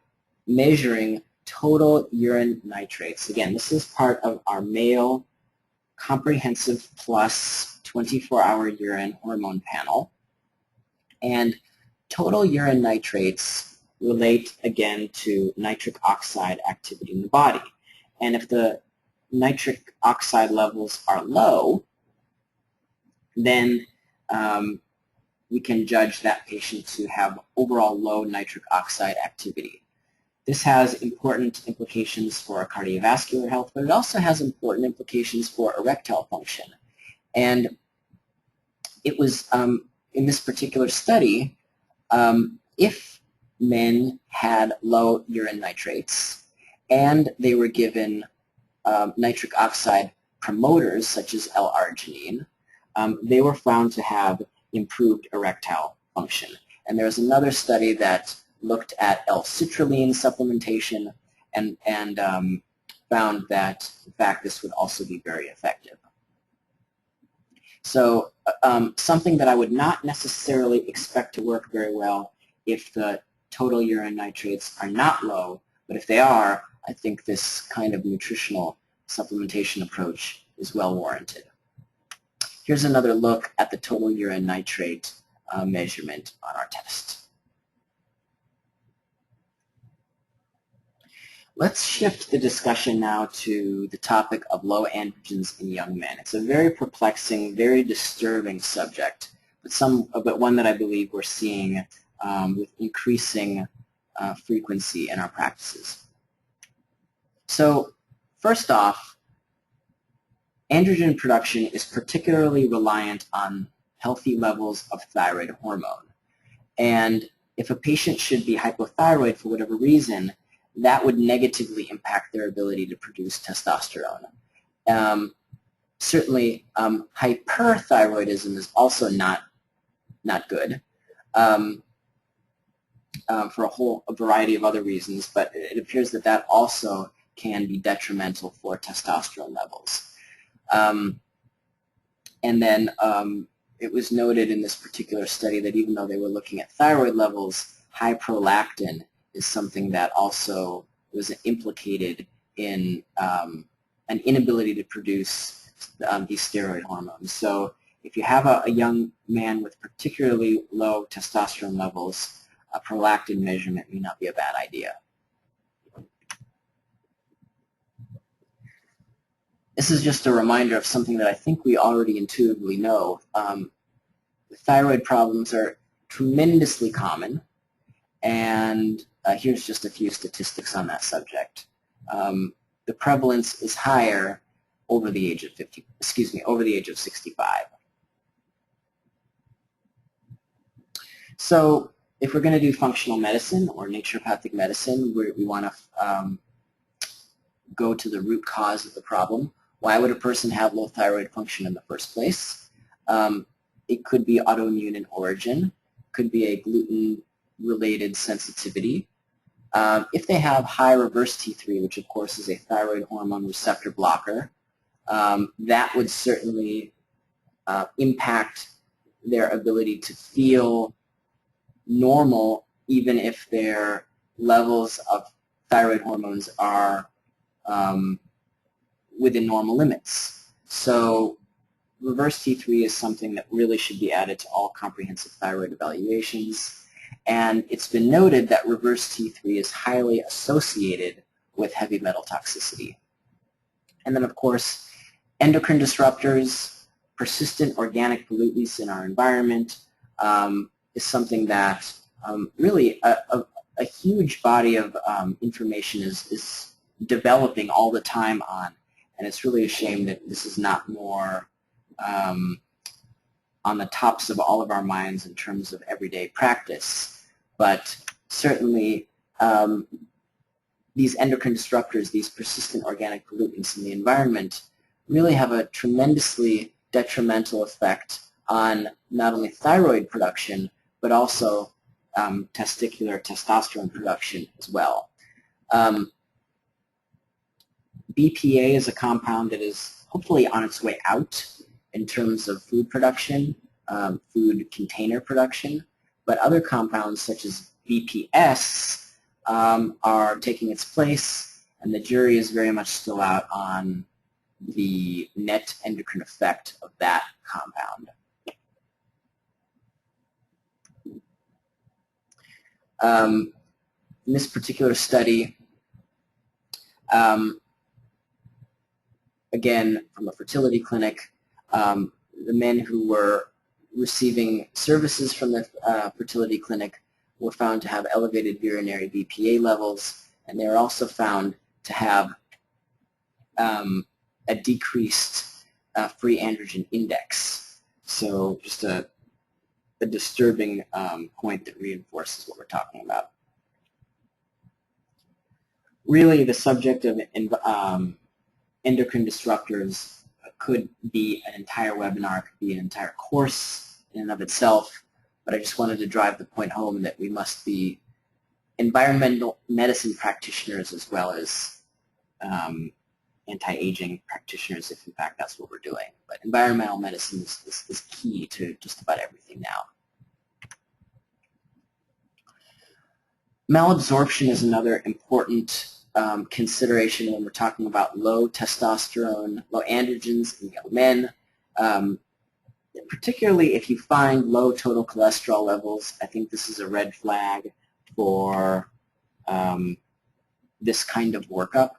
Speaker 1: measuring total urine nitrates. Again, this is part of our male comprehensive plus 24-hour urine hormone panel. And total urine nitrates relate again to nitric oxide activity in the body. And if the nitric oxide levels are low, then we can judge that patient to have overall low nitric oxide activity. This has important implications for cardiovascular health, but it also has important implications for erectile function. And it was, in this particular study, if men had low urine nitrates and they were given nitric oxide promoters such as L-arginine, they were found to have improved erectile function. And there was another study that looked at L-citrulline supplementation and found that, in fact, this would also be very effective. So something that I would not necessarily expect to work very well if the total urine nitrates are not low, but if they are, I think this kind of nutritional supplementation approach is well warranted. Here's another look at the total urine nitrate measurement on our test. Let's shift the discussion now to the topic of low androgens in young men. It's a very perplexing, very disturbing subject, but one that I believe we're seeing with increasing frequency in our practices. So first off, androgen production is particularly reliant on healthy levels of thyroid hormone. And if a patient should be hypothyroid for whatever reason, that would negatively impact their ability to produce testosterone. Certainly, hyperthyroidism is also not good for a variety of other reasons, but it appears that that also can be detrimental for testosterone levels. And then it was noted in this particular study that even though they were looking at thyroid levels, high prolactin is something that also was implicated in an inability to produce these steroid hormones. So if you have a young man with particularly low testosterone levels, a prolactin measurement may not be a bad idea. This is just a reminder of something that I think we already intuitively know. Thyroid problems are tremendously common, and here's just a few statistics on that subject. The prevalence is higher over the age of 65. So if we're going to do functional medicine or naturopathic medicine, we want to go to the root cause of the problem. Why would a person have low thyroid function in the first place? It could be autoimmune in origin, could be a gluten-related sensitivity. If they have high reverse T3, which of course is a thyroid hormone receptor blocker, that would certainly impact their ability to feel normal even if their levels of thyroid hormones are within normal limits. So reverse T3 is something that really should be added to all comprehensive thyroid evaluations. And it's been noted that reverse T3 is highly associated with heavy metal toxicity. And then, of course, endocrine disruptors, persistent organic pollutants in our environment is something that really a huge body of information is developing all the time on. And it's really a shame that this is not more on the tops of all of our minds in terms of everyday practice. But certainly these endocrine disruptors, these persistent organic pollutants in the environment really have a tremendously detrimental effect on not only thyroid production, but also testicular testosterone production as well. BPA is a compound that is hopefully on its way out in terms of food production, food container production, but other compounds such as BPS are taking its place, and the jury is very much still out on the net endocrine effect of that compound. In this particular study, again, from a fertility clinic, the men who were receiving services from the fertility clinic were found to have elevated urinary BPA levels, and they were also found to have a decreased free androgen index. So just a disturbing point that reinforces what we're talking about. Really, the subject of endocrine disruptors could be an entire webinar, could be an entire course in and of itself, but I just wanted to drive the point home that we must be environmental medicine practitioners as well as anti-aging practitioners, if in fact that's what we're doing. But environmental medicine is key to just about everything now. Malabsorption is another important consideration when we're talking about low testosterone, low androgens in young men. Particularly if you find low total cholesterol levels, I think this is a red flag for this kind of workup.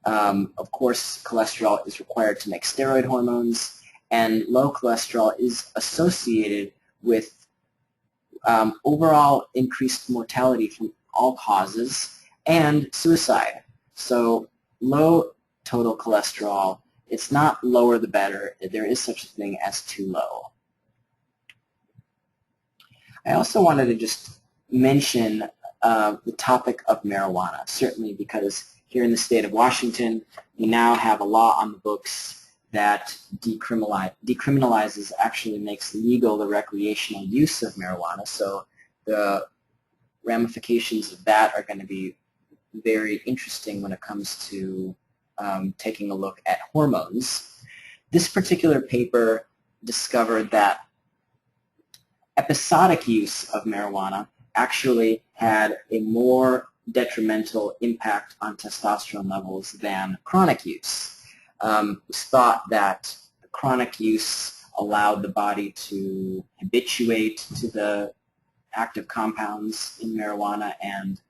Speaker 1: Of course, cholesterol is required to make steroid hormones, and low cholesterol is associated with overall increased mortality from all causes and suicide. So low total cholesterol, it's not lower the better. There is such a thing as too low. I also wanted to just mention the topic of marijuana, certainly because here in the state of Washington, we now have a law on the books that decriminalizes, actually makes legal the recreational use of marijuana. So the ramifications of that are going to be very interesting when it comes to taking a look at hormones. This particular paper discovered that episodic use of marijuana actually had a more detrimental impact on testosterone levels than chronic use. It was thought that chronic use allowed the body to habituate to the active compounds in marijuana, and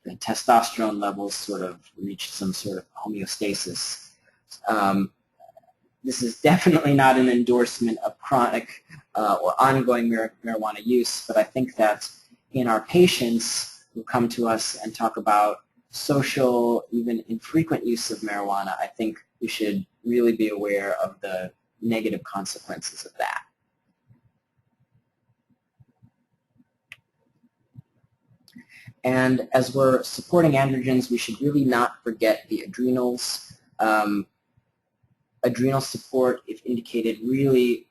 Speaker 1: the testosterone levels sort of reached some sort of homeostasis. This is definitely not an endorsement of chronic or ongoing marijuana use, but I think that in our patients who come to us and talk about social, even infrequent use of marijuana, I think we should really be aware of the negative consequences of that. And as we're supporting androgens, we should really not forget the adrenals. Adrenal support, if indicated, really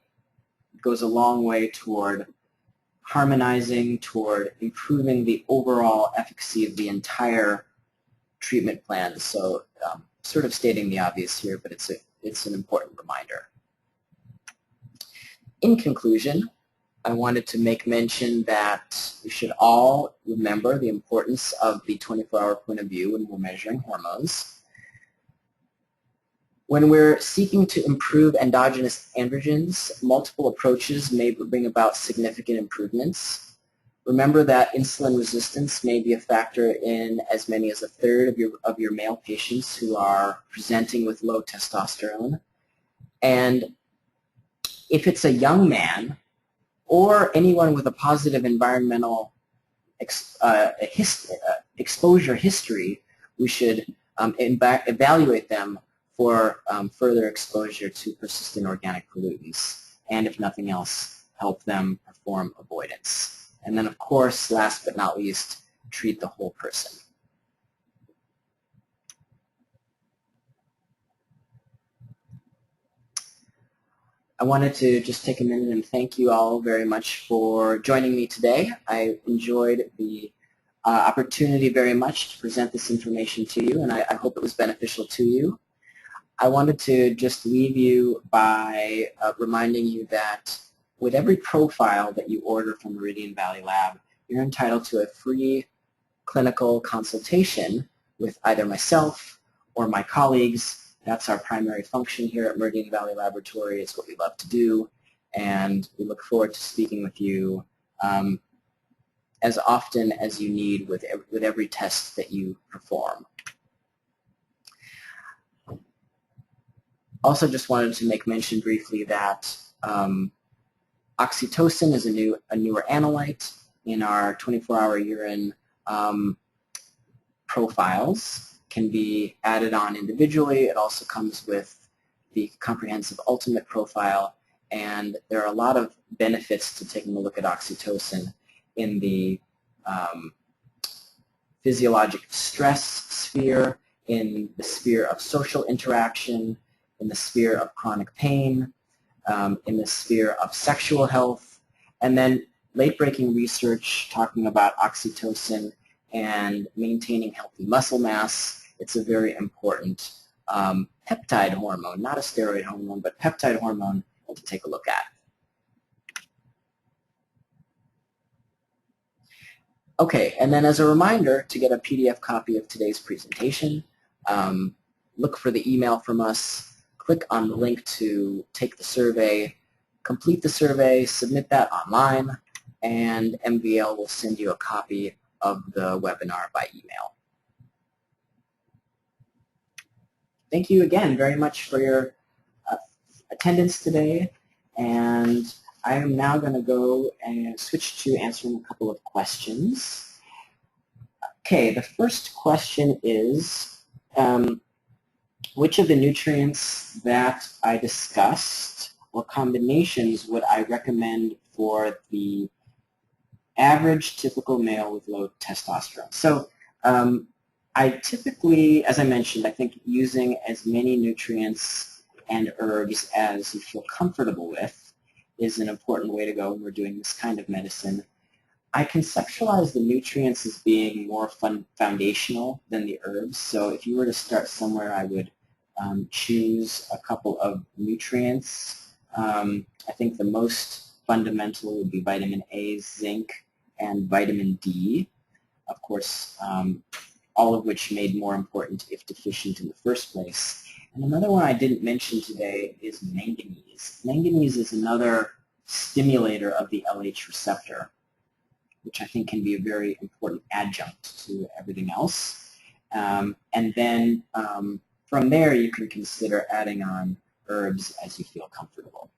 Speaker 1: goes a long way toward harmonizing, toward improving the overall efficacy of the entire treatment plan. So sort of stating the obvious here, but it's an important reminder. In conclusion, I wanted to make mention that we should all remember the importance of the 24-hour point of view when we're measuring hormones. When we're seeking to improve endogenous androgens, multiple approaches may bring about significant improvements. Remember that insulin resistance may be a factor in as many as a third of your male patients who are presenting with low testosterone. And if it's a young man or anyone with a positive environmental exposure history, we should evaluate them for further exposure to persistent organic pollutants, and if nothing else, help them perform avoidance. And then, of course, last but not least, treat the whole person. I wanted to just take a minute and thank you all very much for joining me today. I enjoyed the opportunity very much to present this information to you, and I hope it was beneficial to you. I wanted to just leave you by reminding you that with every profile that you order from Meridian Valley Lab, you're entitled to a free clinical consultation with either myself or my colleagues. That's our primary function here at Meridian Valley Laboratory. It's what we love to do, and we look forward to speaking with you as often as you need with every test that you perform. Also just wanted to make mention briefly that oxytocin is a newer analyte in our 24-hour urine profiles. Can be added on individually. It also comes with the comprehensive ultimate profile, and there are a lot of benefits to taking a look at oxytocin in the physiologic stress sphere, in the sphere of social interaction, in the sphere of chronic pain, in the sphere of sexual health, and then late-breaking research talking about oxytocin and maintaining healthy muscle mass. It's a very important peptide hormone, not a steroid hormone, but peptide hormone to take a look at. Okay, and then as a reminder, to get a PDF copy of today's presentation, look for the email from us, click on the link to take the survey, complete the survey, submit that online, and MVL will send you a copy of the webinar by email. Thank you again very much for your attendance today, and I am now going to go and switch to answering a couple of questions. Okay, the first question is, which of the nutrients that I discussed or combinations would I recommend for the average typical male with low testosterone? So I typically, as I mentioned, I think using as many nutrients and herbs as you feel comfortable with is an important way to go when we're doing this kind of medicine. I conceptualize the nutrients as being more foundational than the herbs. So if you were to start somewhere, I would choose a couple of nutrients. I think the most fundamental would be vitamin A, zinc, and vitamin D. Of course, all of which made more important if deficient in the first place. And another one I didn't mention today is manganese. Manganese is another stimulator of the LH receptor, which I think can be a very important adjunct to everything else. And then from there, you can consider adding on herbs as you feel comfortable.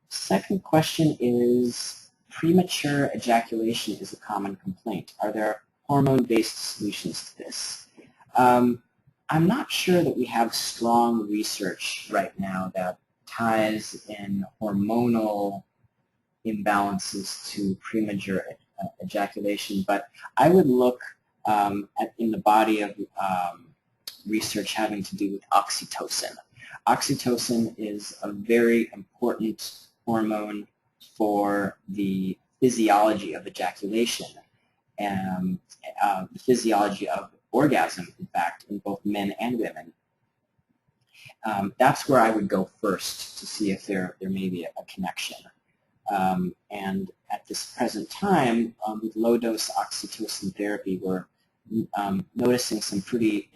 Speaker 1: Second question is, premature ejaculation is a common complaint. Are there hormone-based solutions to this? I'm not sure that we have strong research right now that ties in hormonal imbalances to premature ejaculation, but I would look in the body of research having to do with oxytocin. Oxytocin is a very important hormone for the physiology of ejaculation and the physiology of orgasm, in fact, in both men and women. That's where I would go first to see if there may be a connection. And at this present time, with low-dose oxytocin therapy, we're noticing some pretty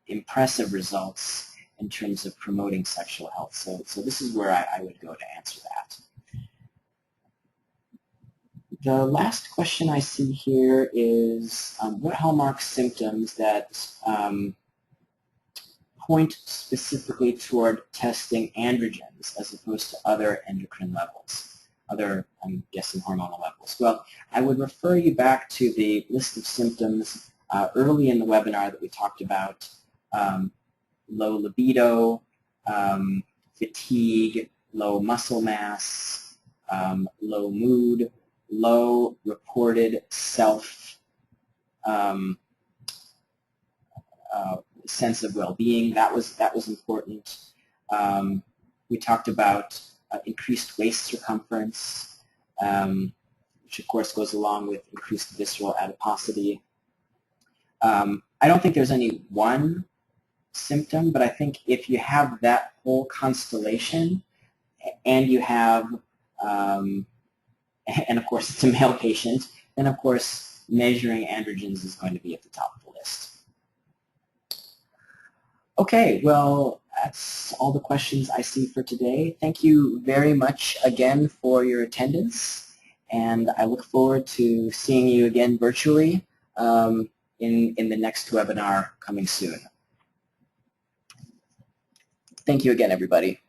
Speaker 1: impressive results in terms of promoting sexual health. So this is where I would go to answer that. The last question I see here is, what hallmark symptoms that point specifically toward testing androgens as opposed to other endocrine levels, other, I'm guessing, hormonal levels? Well, I would refer you back to the list of symptoms early in the webinar that we talked about: low libido, fatigue, low muscle mass, low mood, low reported self sense of well-being. That was important. We talked about increased waist circumference, which of course goes along with increased visceral adiposity. I don't think there's any one symptom, but I think if you have that whole constellation and you have, and of course it's a male patient, then of course measuring androgens is going to be at the top of the list. Okay, well, that's all the questions I see for today. Thank you very much again for your attendance, and I look forward to seeing you again virtually in the next webinar coming soon. Thank you again, everybody.